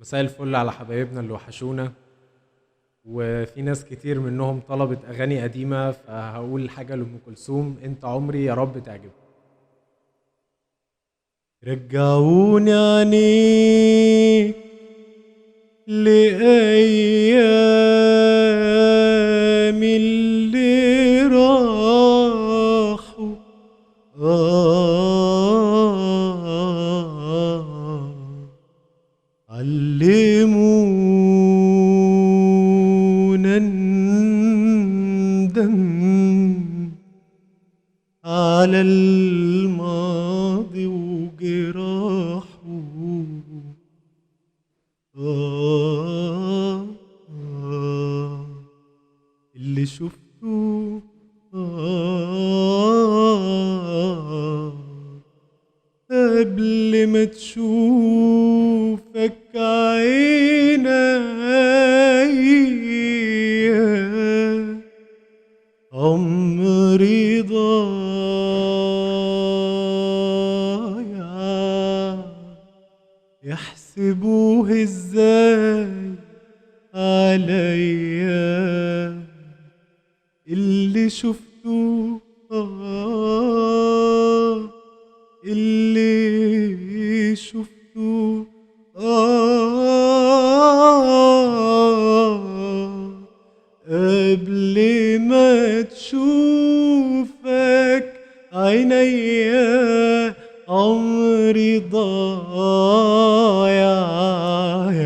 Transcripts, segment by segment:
مساء الفل على حبايبنا اللي وحشونا. وفي ناس كتير منهم طلبت أغاني قديمة، فهقول حاجة لأم كلثوم: أنت عمري يا رب تعجب. رجعوني عنيك لأيام اللي راحوا. علمونا ندم على الماضي وجراحه. اللي شفته قبل ما تشوفك عينيا، عمري ضايع يحسبوه ازاي عليا. اللي شفته اللي شفته قبل ما تشوفك عينيا، عمري ضايع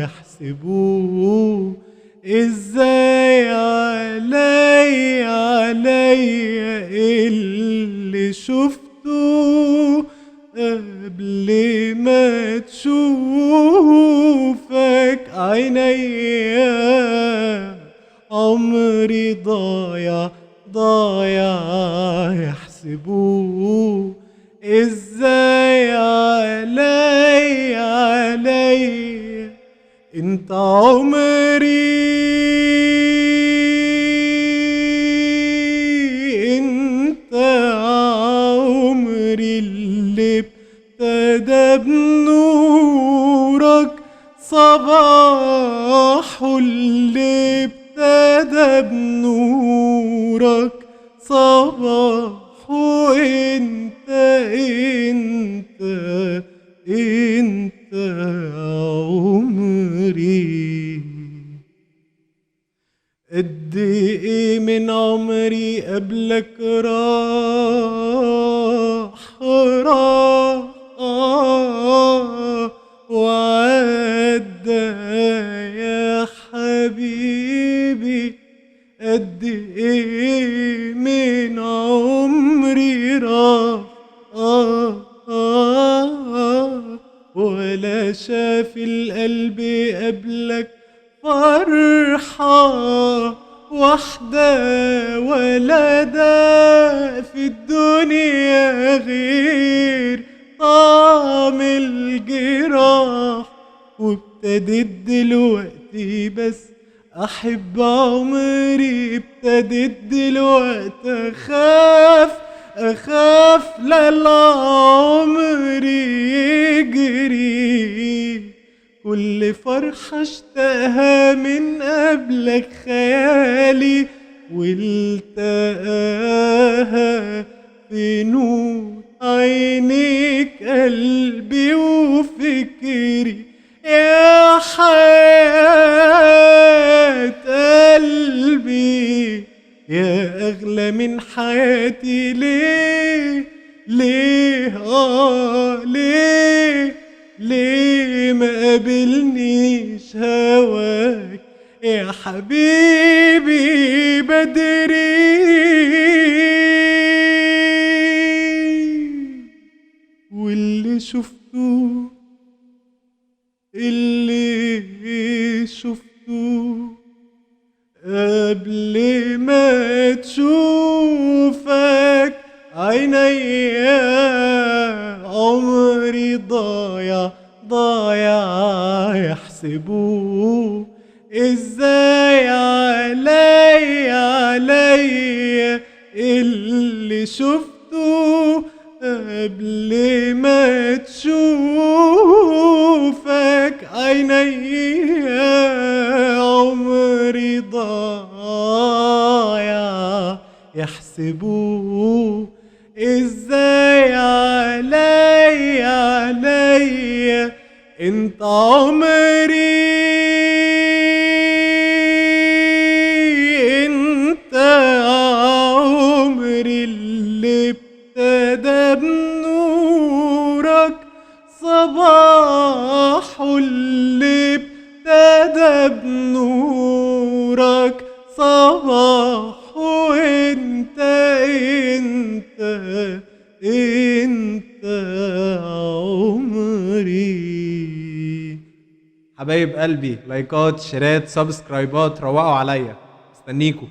يحسبوه ازاي عليا. اللي شفته قبل ما تشوفك عينيا، عمري ضايع يحسبوه ازاي عليا. انت عمري، انت عمري اللي ابتدى بنورك صباحه، اللي ابتدى بنورك صباحه. انت عمري. قد ايه من عمري قبلك راح وعدى يا حبيبي. قد ايه من عمري راح ولا شاف القلب قبلك فرحة واحدة، ولا ده في الدنيا غير طعم الجراح. وابتديت دلوقتي بس أحب عمري، ابتديت دلوقتي أخاف لا العمر يجري. كل فرحة اشتاقها من قبلك خيالي، والتقاها في نور عينيك قلبي وفكري. يا حياة قلبي يا أغلى من حياتي، ليه ما قابلنيش هواك يا حبيبي بدري. واللي شفته قبل ما تشوفك عينيا، عمري ضايع يحسبوه ازاي عليا. اللي شفته قبل ما تشوفك عيني عمري ضايع يحسبوه ازاي علي انت عمري انت عمري اللي ابتدى بنورك صباح اللي ابتدى بنورك صباح انت عمري. حبايب قلبي، لايكات، شيرات، سبسكرايبات، روقوا عليا، استنيكوا.